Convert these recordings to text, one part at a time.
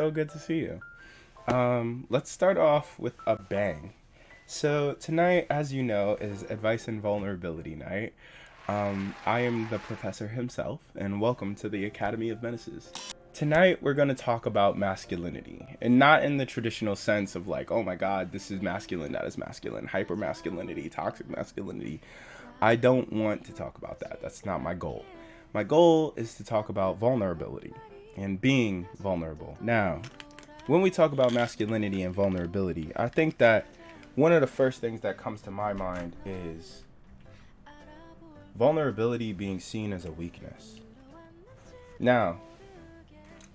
so good to see you. Let's start off with a bang. So tonight, as you know, is Advice and Vulnerability Night. I am the professor himself, and welcome to the Academy of Menaces. Tonight, we're going to talk about masculinity, and not in the traditional sense of like, oh my god, this is masculine, that is masculine, hyper masculinity, toxic masculinity. I don't want to talk about that. That's not my goal. My goal is to talk about vulnerability and being vulnerable. Now, when we talk about masculinity and vulnerability, I think that one of the first things that comes to my mind is vulnerability being seen as a weakness. Now,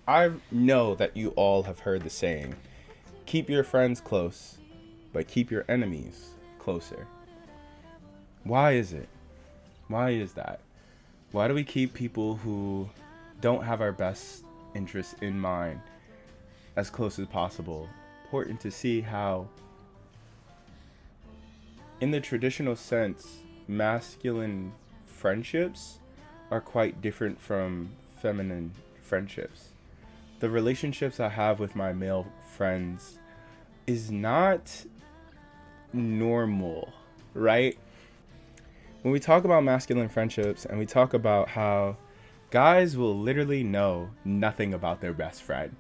I know that you all have heard the saying, keep your friends close, but keep your enemies closer. Why is it? Why is that? Why do we keep people who don't have our best interests in mind as close as possible? Important to see how, in the traditional sense, masculine friendships are quite different from feminine friendships. The relationships I have with my male friends is not normal, right? When we talk about masculine friendships and we talk about how guys will literally know nothing about their best friend,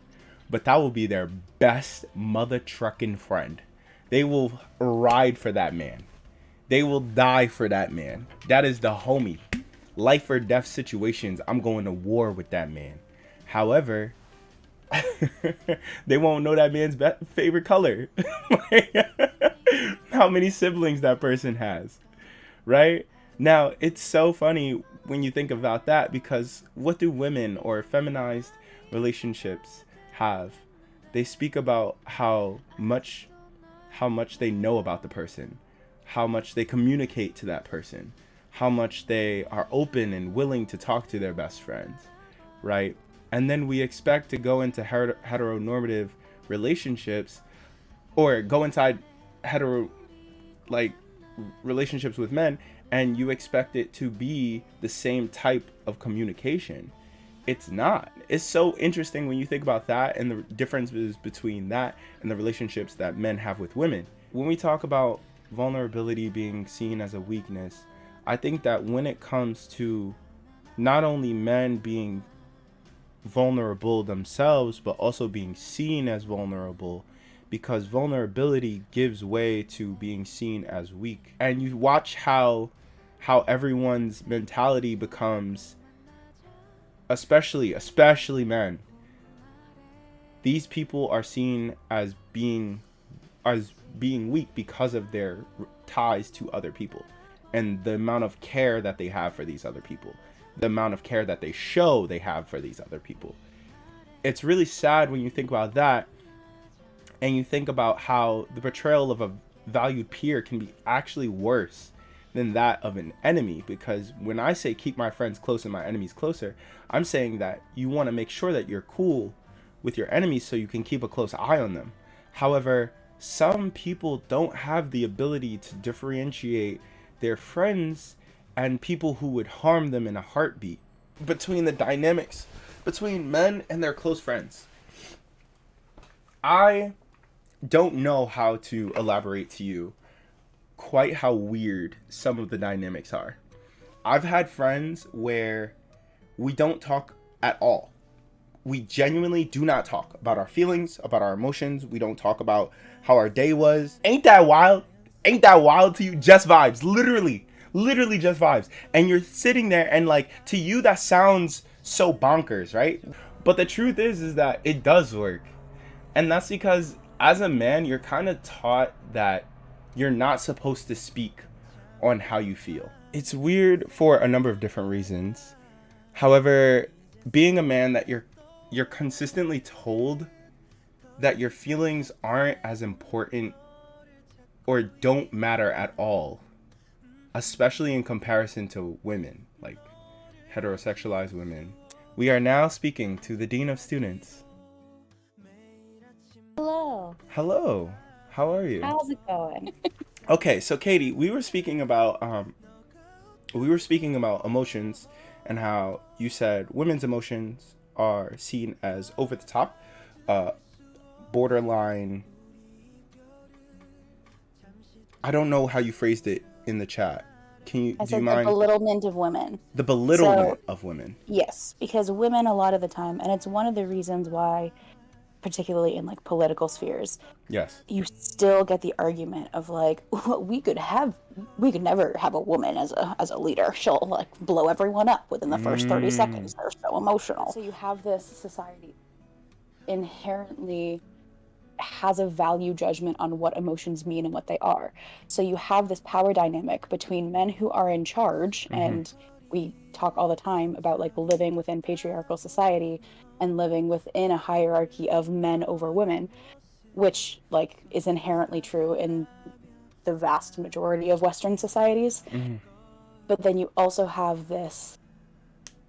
but that will be their best mother trucking friend. They will ride for that man. They will die for that man. That is the homie. Life or death situations, I'm going to war with that man. However, they won't know that man's favorite color. How many siblings that person has, right? Now, it's so funny when you think about that, because what do women or feminized relationships have? They speak about how much they know about the person, how much they communicate to that person, how much they are open and willing to talk to their best friends, right? And then we expect to go into heteronormative relationships, or go inside hetero like relationships with men, and you expect it to be the same type of communication. It's not. It's so interesting when you think about that and the differences between that and the relationships that men have with women. When we talk about vulnerability being seen as a weakness, I think that when it comes to not only men being vulnerable themselves, but also being seen as vulnerable, because vulnerability gives way to being seen as weak. And you watch how everyone's mentality becomes, especially men, these people are seen as being weak because of their ties to other people and the amount of care that they have for these other people, the amount of care that they show they have for these other people. It's really sad when you think about that, and you think about how the betrayal of a valued peer can be actually worse than that of an enemy. Because when I say keep my friends close and my enemies closer, I'm saying that you want to make sure that you're cool with your enemies so you can keep a close eye on them. However, some people don't have the ability to differentiate their friends and people who would harm them in a heartbeat. Between the dynamics between men and their close friends, I don't know how to elaborate to you quite how weird some of the dynamics are. I've had friends where we don't talk at all. We genuinely do not talk about our feelings, about our emotions. We don't talk about how our day was. Ain't that wild? Ain't that wild to you? Just vibes. Literally just vibes. And you're sitting there and like, to you that sounds so bonkers, right? But the truth is that it does work. And that's because as a man, you're kind of taught that you're not supposed to speak on how you feel. It's weird for a number of different reasons. However, being a man, that you're consistently told that your feelings aren't as important or don't matter at all, especially in comparison to women, like heterosexualized women. We are now speaking to the Dean of Students. Hello. Hello, how are you? How's it going? Okay, so Katie, we were speaking about emotions and how you said women's emotions are seen as over the top, borderline, I don't know how you phrased it in the chat. I Do you said the mind? belittlement of women. The So, belittlement of women. yes, because women a lot of the time, and it's one of the reasons why, particularly in like political spheres, Yes. you still get the argument of like, well, we could never have a woman as a leader. She'll like blow everyone up within the first 30 Mm. seconds. They're so emotional. So you have this society inherently has a value judgment on what emotions mean and what they are. So you have this power dynamic between men who are in charge, Mm-hmm. and we talk all the time about like living within patriarchal society and living within a hierarchy of men over women, which like is inherently true in the vast majority of Western societies. Mm-hmm. But then you also have this,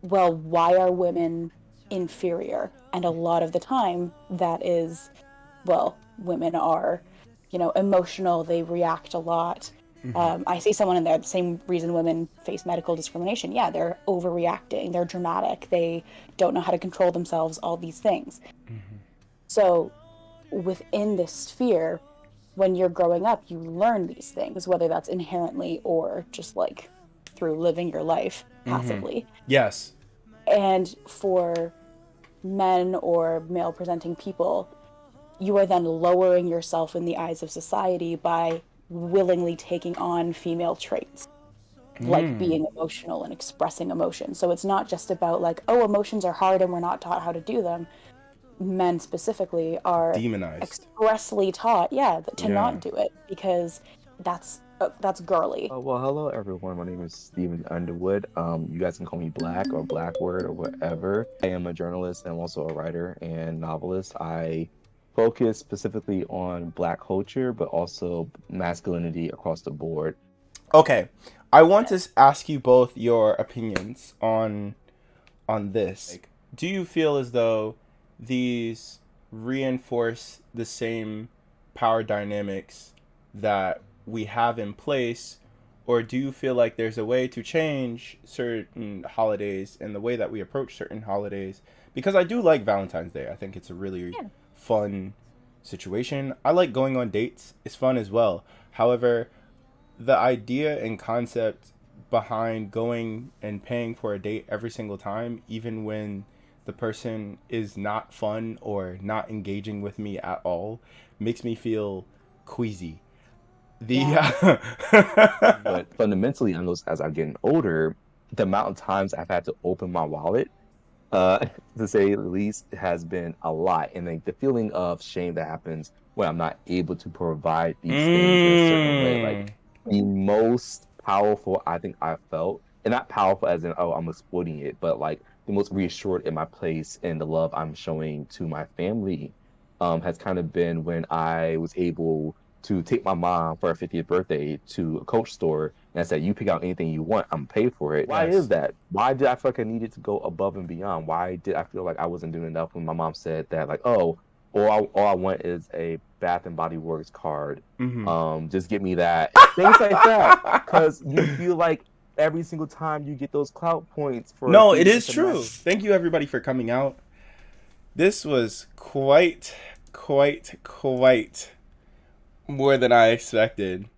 well, why are women inferior? And a lot of the time that is, well, women are, emotional, they react a lot. Mm-hmm. I see someone in there, the same reason women face medical discrimination. Yeah, they're overreacting, they're dramatic, they don't know how to control themselves, all these things. Mm-hmm. So, within this sphere, when you're growing up, you learn these things, whether that's inherently or just like through living your life Mm-hmm. passively. Yes. And for men or male presenting people, you are then lowering yourself in the eyes of society by willingly taking on female traits, like Mm. being emotional and expressing emotion. So it's not just about like, oh, emotions are hard and we're not taught how to do them. Men specifically are Demonized. expressly taught, yeah, to Yeah. not do it because that's girly. Well, hello everyone. My name is Stephen Underwood. You guys can call me Black or Blackwood or whatever. I am a journalist and I'm also a writer and novelist. I focus specifically on Black culture, but also masculinity across the board. Okay. I want to ask you both your opinions on this. Like, do you feel as though these reinforce the same power dynamics that we have in place, or do you feel like there's a way to change certain holidays and the way that we approach certain holidays? Because I do like Valentine's Day. I think it's a really Yeah. fun situation. I like going on dates. It's fun as well. However, the idea and concept behind going and paying for a date every single time, even when the person is not fun or not engaging with me at all, makes me feel queasy. The Yeah. But fundamentally, I know as I'm getting older, the amount of times I've had to open my wallet, uh, to say the least, has been a lot. And like the feeling of shame that happens when I'm not able to provide these things in a certain way. Like mm, the most powerful I think I felt, and not powerful as in, oh, I'm exploiting it, but like the most reassured in my place and the love I'm showing to my family, has kind of been when I was able to take my mom for her 50th birthday to a Coach store and I said, you pick out anything you want, I'm pay for it. Why is yes. that? Why did I feel like I needed to go above and beyond? Why did I feel like I wasn't doing enough when my mom said that, like, oh, all I want is a Bath and Body Works card. Mm-hmm. Just give me that. Things like that. Because you feel like every single time you get those clout points for No, it being is into true. Thank you, everybody, for coming out. This was quite more than I expected.